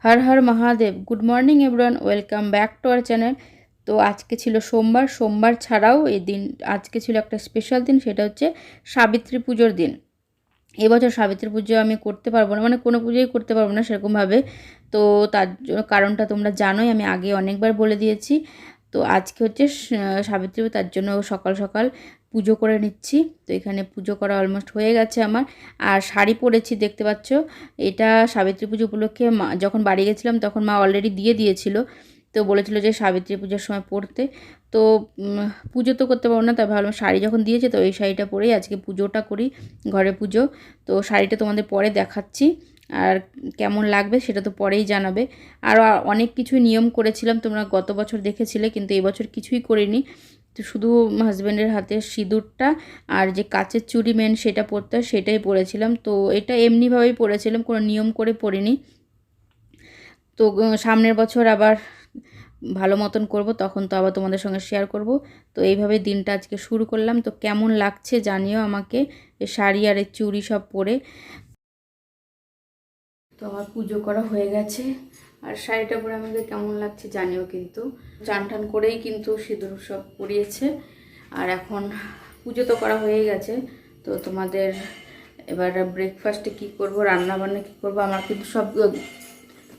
हर हर Mahadev. Good morning everyone, welcome back to our channel. तो आज के छिलो सोमवार। सोमवार छाड़ाओ ये दिन आज के छिलो एक स्पेशल दिन, सेटा होच्छे सावित्री पुजोर दिन। এবছর সাবিত্রী পুজো আমি করতে পারবো না, মানে কোনো পুজোই করতে পারবো না সেরকমভাবে। তো তার কারণটা তোমরা জানোই, আমি আগে অনেকবার বলে দিয়েছি। তো আজকে হচ্ছে সাবিত্রী, তার জন্য সকাল সকাল পুজো করে নিচ্ছি। তো এখানে পুজো করা অলমোস্ট হয়ে গেছে আমার। আর শাড়ি পরেছি দেখতে পাচ্ছ, এটা সাবিত্রী পুজো উপলক্ষে মা যখন বাড়ি গেছিলাম তখন মা অলরেডি দিয়ে দিয়েছিল। তো বলেছিল যে সাবিত্রী পুজোর সময় পরতে। তো পুজো তো করতে পারবো না, তাই ভাবলাম শাড়ি যখন দিয়েছে তো এই শাড়িটা পরেই আজকে পুজোটা করি, ঘরে পুজো। তো শাড়িটা তোমাদের পরে দেখাচ্ছি, আর কেমন লাগবে সেটা তো পরেই জানাবে। আর অনেক কিছুই নিয়ম করেছিলাম, তোমরা গত বছর দেখেছিলে, কিন্তু এবছর কিছুই করিনি। তো শুধু হাজব্যান্ডের হাতে সিঁদুরটা আর যে কাচের চুড়ি মেন সেটা পরতে হয় সেটাই পরেছিলাম। তো এটা এমনিভাবেই পরেছিলাম, কোনো নিয়ম করে পরিনি। তো সামনের বছর আবার ভালো মতন করব, তখন তো আবার তোমাদের সঙ্গে শেয়ার করব। তো এইভাবে দিনটা আজকে শুরু করলাম। তো কেমন লাগছে জানিও আমাকে, এই শাড়ি আর এই চুড়ি সব পরে। তো আমার পুজো করা হয়ে গেছে, আর শাড়িটা পরে আমাকে কেমন লাগছে জানিও। কিন্তু চান টান করেই কিন্তু সিঁদুর সব পরিয়েছে। আর এখন পুজো তো করা হয়ে গেছে, তো তোমাদের এবার ব্রেকফাস্টে কি করব, রান্না বান্না কী করবো, আমার কিন্তু সব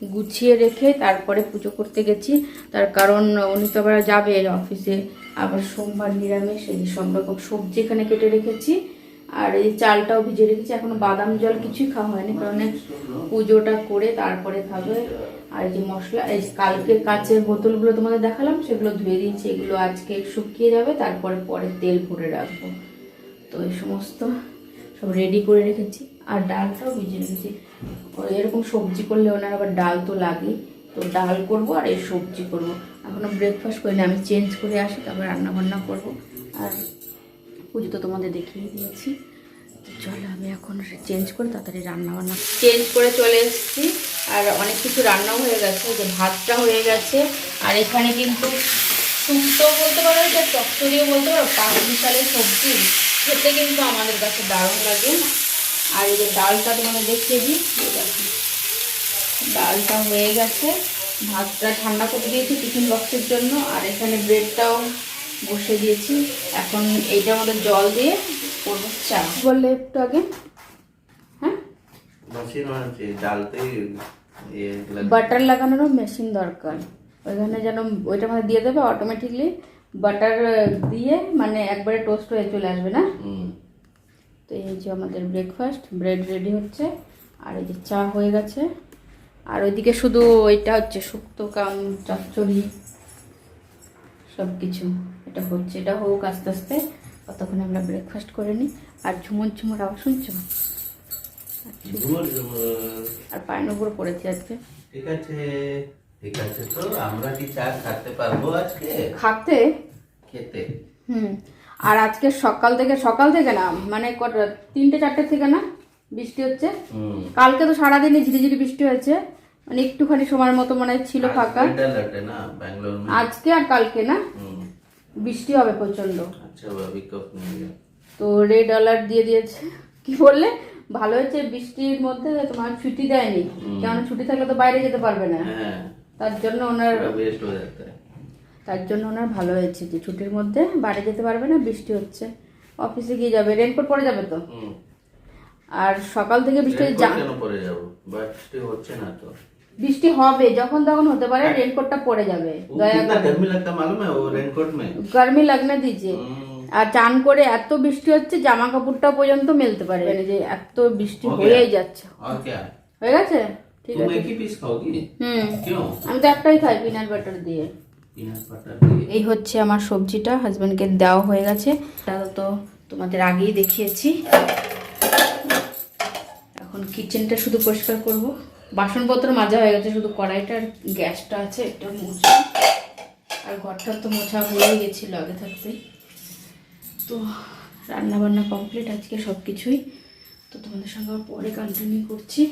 গুছিয়ে রেখে তারপরে পুজো করতে গেছি। তার কারণ উনি তো আবার যাবে অফিসে, আবার সোমবার নিরামিষ। এই সব রকম সবজি এখানে কেটে রেখেছি, আর এই চালটাও ভিজে রেখেছি। এখনো বাদাম জল কিছুই খাওয়া হয়নি, কারণ পুজোটা করে তারপরে খাবে। আর এই যে মশলা, এই কালকে কাচের বোতলগুলো তোমাদের দেখালাম, সেগুলো ধুয়ে দিয়েছি। এগুলো আজকে শুকিয়ে যাবে, তারপরে পরে তেল ভরে রাখবো। তো এই সমস্ত সব রেডি করে রেখেছি, আর ডালটাও ভিজে রেখেছি। এরকম সবজি করলে ওনার আবার ডাল তো লাগে, তো ডাল করব আর এই সবজি করব। এখনও ব্রেকফাস্ট করিনি, আমি চেঞ্জ করে আসি তারপর রান্নাবান্না করব। আর পুজো তো তোমাদের দেখিয়ে দিয়েছি। চলো আমি এখন চেঞ্জ করে তাড়াতাড়ি রান্নাবান্না চেঞ্জ করে চলে এসেছি। আর অনেক কিছু রান্নাও হয়ে গেছে, যে ভাতটা হয়ে গেছে। আর এখানে কিন্তু শুক্তো বলতে পারো, যে চচ্চড়িও বলতে পারো, পাঁচ বিশালের সবজি খেতে কিন্তু আমাদের কাছে দারুণ লাগে। আর এই যে ডালটা তোমাদের দেখিয়ে দিই, ডালটা হয়ে গেছে। ভাতটা ঠান্ডা করে দিয়েছি টিফিন বক্সের জন্য, আর এখানে ব্রেডটাও বসে দিয়েছি। এখন এইটার মধ্যে জল দিয়ে করবো চা। বললে একটু আগে, হ্যাঁ বাটার লাগানোরও মেশিন দরকার ওইখানে, যেন ওইটার মধ্যে দিয়ে দেবে অটোমেটিকলি বাটার দিয়ে, মানে একবারে টোস্ট হয়ে চলে আসবে না। তো এই যে আমাদের ব্রেকফাস্ট, ব্রেড রেডি হচ্ছে, আর এই যে চা হয়ে গেছে। আর ওইদিকে শুধু ওইটা হচ্ছে শুক্তো কাম চচ্চড়ি সব কিছু, এটা হচ্ছে, এটা হোক আস্তে আস্তে, ততক্ষণে আমরা ব্রেকফাস্ট করে নিই। আর ঝুমুর ঝুমুর আওয়াজ শুনছো? আর পায়ের উপর পড়েছি আজকে। ঠিক আছে ঠিক আছে, তো আমরা কি চা খেতে পারবো আজকে? খেতে আর আজকে সকাল থেকে না, মানে কটা 3-4টে থেকে না বৃষ্টি হচ্ছে। কালকে তো সারাদিনই ঝিরিঝিরি বৃষ্টি হয়েছে, মানে একটুখানি সময়ের মতো মনে ছিল ফাঁকা। আজকে আর কালকে না বৃষ্টি হবে প্রচন্ড। তো রেড অ্যালার্ট দিয়ে দিয়েছে। কি বললে ভালো হয়েছে, বৃষ্টির মধ্যে তোমার ছুটি দেয়নি, কেন ছুটি থাকলে তো বাইরে যেতে পারবে না। তার জন্য ওনার ভালো হয়েছে যে ছুটির মধ্যে বাইরে যেতে পারবে না, বৃষ্টি হচ্ছে, অফিসে গিয়ে যাবে, রেনকোট পরে যাবে তো। আর সকাল থেকে বৃষ্টি বৃষ্টি হবে, যখন তখন হতে পারে, রেনকোটটা পরে যাবে। গরমি লাগনে দিয়েছে। আর চান করে এত বৃষ্টি হচ্ছে, জামা কাপড়টা পর্যন্ত মেলতে পারে, যে এত বৃষ্টি হয়েই যাচ্ছে। হয়ে গেছে, ঠিক আছে। আমি তো একটাই খাই, পিনাট বাটার দিয়ে। এই হচ্ছে আমার সবজিটা, হাজব্যান্ডকে দেওয়া হয়ে গেছে। তাহলে তো তোমাদের আগেই দেখিয়েছি। এখন কিচেনটা শুধু পরিষ্কার করব, বাসনপত্র মাজা হয়ে গেছে, শুধু কড়াইটা আর গ্যাসটা আছে একটা মোছা। আর ঘরটা তো মোছা হয়ে গেছিল আগে থাকতেই। তো রান্না বান্না কমপ্লিট আজকে সব কিছুই। তো তোমাদের সঙ্গে পরে কন্টিনিউ করছি।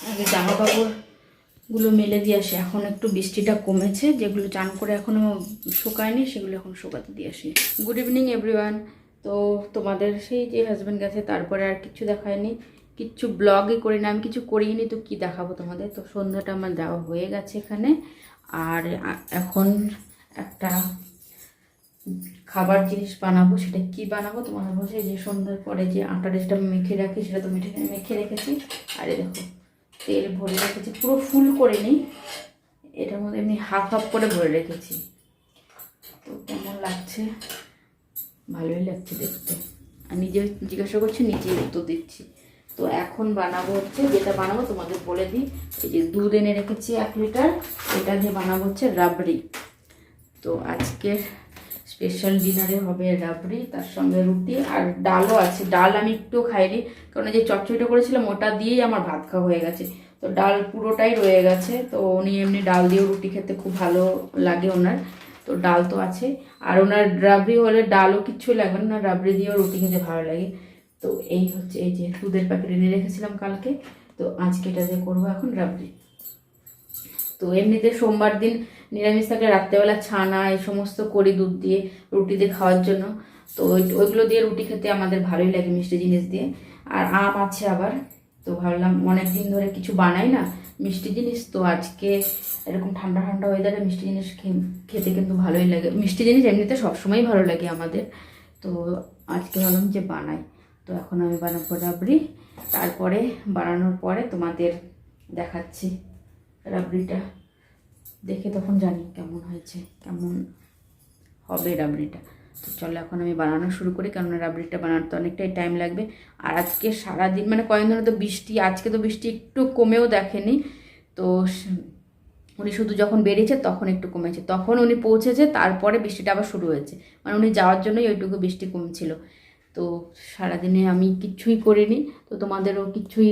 আগে জামা কাপড়গুলো মেলে দিয়ে আসি, এখন একটু বৃষ্টিটা কমেছে, যেগুলো চান করে এখনও শুকায়নি সেগুলো এখন শুকাতে দিয়ে আসি। Good evening everyone. তো তোমাদের সেই যে হাজব্যান্ড গেছে তারপরে আর কিছু দেখায়নি। কিচ্ছু ব্লগই করি না, আমি কিছু করিনি, তো কি দেখাবো তোমাদের। তো সন্ধ্যাটা আমার দেওয়া হয়ে গেছে এখানে। আর এখন একটা খাবার জিনিস বানাবো, সেটা কি বানাবো তোমাদের বলছে। যে সন্ধ্যার পরে যে আটাটা যেটা মেখে রাখি সেটা তো মেখে রেখেছি। আর এই দেখো তেল ভরে রেখেছি, পুরো ফুল করে নিই, এটার মধ্যে এমনি হাফ হাফ করে ভরে রেখেছি। তো কেমন লাগছে, ভালোই লাগছে দেখতে। আর নিজে জিজ্ঞাসা করছি, নিজেই উত্তর দিচ্ছি। তো এখন বানাবো হচ্ছে, যেটা বানাবো তোমাদের বলে দিই। এই যে দুধ এনে রেখেছি 1 লিটার, এটা দিয়ে বানাবো হচ্ছে রাবড়ি। তো আজকে স্পেশাল ডিনারে হবে রাবড়ি, তার সঙ্গে রুটি আর ডালও আছে। ডাল আমি একটু খাইনি, কারণ যে চচ্চড়িটা করেছিলাম ওটা দিয়েই আমার ভাত খাওয়া হয়ে গেছে। তো ডাল পুরোটাই রয়ে গেছে। তো উনি এমনি ডাল দিয়েও রুটি খেতে খুব ভালো লাগে ওনার, তো ডাল তো আছে। আর ওনার রাবড়ি হলে ডালও কিচ্ছু লাগবে না, রাবড়ি দিয়েও রুটি খেতে ভালো লাগে। তো এই হচ্ছে, এই যে দুধের প্যাকেট এনে রেখেছিলাম কালকে, তো আজকে এটা দিয়ে করবো এখন রাবড়ি। তো এমনিতে সোমবার দিন নিরামিষ থাকলে রাত্রেবেলা ছানা এই সমস্ত করি দুধ দিয়ে, রুটি দিয়ে খাওয়ার জন্য। তো ওইগুলো দিয়ে রুটি খেতে আমাদের ভালোই লাগে, মিষ্টি জিনিস দিয়ে। আর আম আছে আবার, তো ভাবলাম অনেক দিন ধরে কিছু বানাই না মিষ্টি জিনিস, তো আজকে এরকম ঠান্ডা ঠান্ডা ওয়েদারে মিষ্টি জিনিস খেতে কিন্তু ভালোই লাগে। মিষ্টি জিনিস এমনিতে সবসময়ই ভালো লাগে আমাদের, তো আজকে ভাবলাম যে বানাই। তো এখন আমি বানাবো রাবড়ি, তারপরে বানানোর পরে তোমাদের দেখাচ্ছি রাবড়িটা, দেখে তখন জানি কেমন হয়েছে, কেমন হবে রাবড়িটা। তো চলো এখন আমি বানানো শুরু করি, কেননা রাবড়িটা বানাতে অনেকটাই টাইম লাগবে। আর আজকে সারাদিন মানে কয়েকদিন ধরে তো বৃষ্টি, আজকে তো বৃষ্টি একটু কমেও দেখেনি। তো উনি শুধু যখন বেরিয়েছে তখন একটু কমেছে, তখন উনি পৌঁছেছে, তারপরে বৃষ্টিটা আবার শুরু হয়েছে। মানে উনি যাওয়ার জন্যই ওইটুকু বৃষ্টি কমছিল। তো সারাদিনে আমি কিচ্ছুই করিনি, তো তোমাদেরও কিচ্ছুই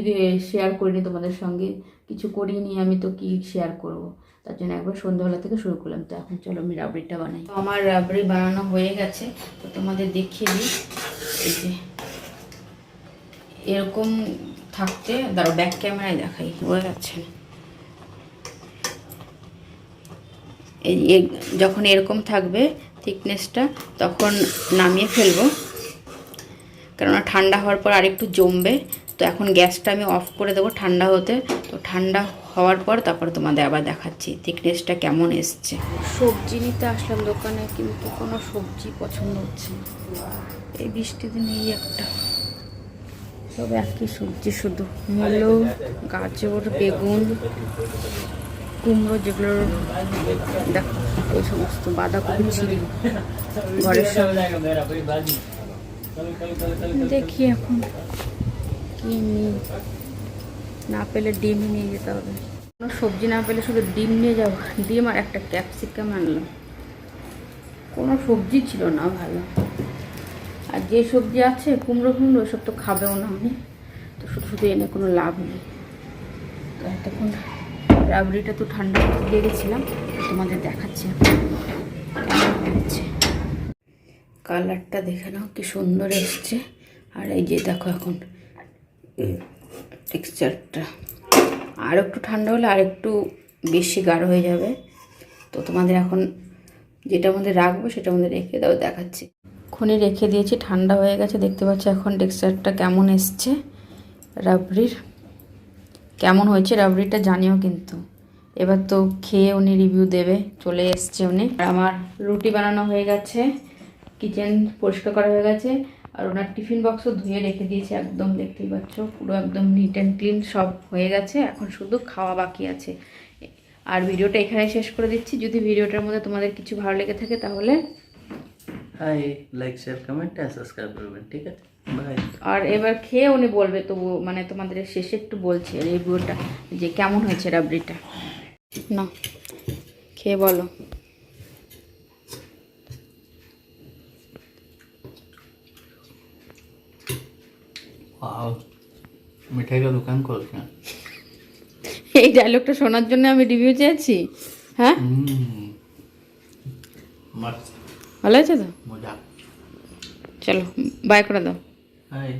শেয়ার করিনি তোমাদের সঙ্গে, কিছু করিনি আমি, তো কি শেয়ার করব। তার জন্য একবার সন্ধ্যাবেলা থেকে শুরু করলাম। তো এখন চলো আমি রাবড়িটা বানাই। তো আমার রাবড়ি বানানো হয়ে গেছে, তো তোমাদের দেখিয়ে দিই। এই যে এরকম থাকতে, দাঁড়ো ব্যাক ক্যামেরায় দেখাই, বোঝা যাচ্ছে না। এই যখন এরকম থাকবে থিকনেসটা, তখন নামিয়ে ফেলবো, কেননা ঠান্ডা হওয়ার পর আরেকটু জমবে। তো এখন গ্যাসটা আমি অফ করে দেবো ঠান্ডা হতে। তো ঠান্ডা হওয়ার পর তারপরে তোমাদের আবার দেখাচ্ছি থিকনেসটা কেমন এসছে। সবজি নিতে আসলাম দোকানে, কিন্তু কোনো সবজি পছন্দ হচ্ছে না এই বৃষ্টি দিনে। এই একটা সব একই সবজি, শুধু মূলো, গাজর, বেগুন, কুমড়ো, যেগুলো দেখো ওই সমস্ত, বাঁধাকপি চিড়ি ঘরের সঙ্গে। দেখি এখন কি নিই, না পেলে ডিম নিয়ে যেতে হবে। কোনো সবজি না পেলে শুধু ডিম নিয়ে যাবো, ডিম আর একটা ক্যাপসিকাম আনলাম। কোনো সবজি ছিল না ভালো, আর যে সবজি আছে কুমড়ো ফুমড়ো সব তো খাবেও না আমি, তো শুধু শুধু এনে কোনো লাভ নেই। তো এতক্ষণ রাবড়িটা তো ঠান্ডা করতে দিয়ে গেছিলাম, তোমাদের দেখাচ্ছি কেমন হচ্ছে। কালারটা দেখে নাও কি সুন্দর এসছে। আর এই যে দেখো এখন টেক্সচারটা, আর একটু ঠান্ডা হলে আর একটু বেশি গাঢ় হয়ে যাবে। তো তোমাদের এখন যেটার মধ্যে রাখবো সেটার মধ্যে রেখে দাও, দেখাচ্ছি। এখনই রেখে দিয়েছি, ঠান্ডা হয়ে গেছে, দেখতে পাচ্ছি এখন টেক্সচারটা কেমন এসছে রাবড়ির। কেমন হয়েছে রাবড়িটা জানিও কিন্তু। এবার তো খেয়ে উনি রিভিউ দেবে, চলে এসছে উনি। আর আমার রুটি বানানো হয়ে গেছে, কিচেন পরিষ্কার করা হয়ে গেছে, আর ওনার টিফিন বক্সও ধুয়ে রেখে দিয়েছে একদম, দেখতেই পাচ্ছ পুরো একদম নিট অ্যান্ড ক্লিন সব হয়ে গেছে। এখন শুধু খাওয়া বাকি আছে। আর ভিডিওটা এখানে শেষ করে দিচ্ছি। যদি ভিডিওটার মধ্যে তোমাদের কিছু ভালো লেগে থাকে তাহলে লাইক শেয়ার কমেন্ট আর সাবস্ক্রাইব করবেন, ঠিক আছে? বাই। আর এবার খেয়ে উনি বলবে, তো মানে তোমাদের শেষে একটু বলছি রিভিউটা যে কেমন হয়েছে রাবড়িটা। না খেয়ে বলো। মিঠাই का दुकान खोल के এই ডায়লগটা শোনার জন্য আমি রিভিউ চেয়েছি। হ্যাঁ मस्त, ভালো আছে তো, मजा। চলো বাই করে দাও। हाय।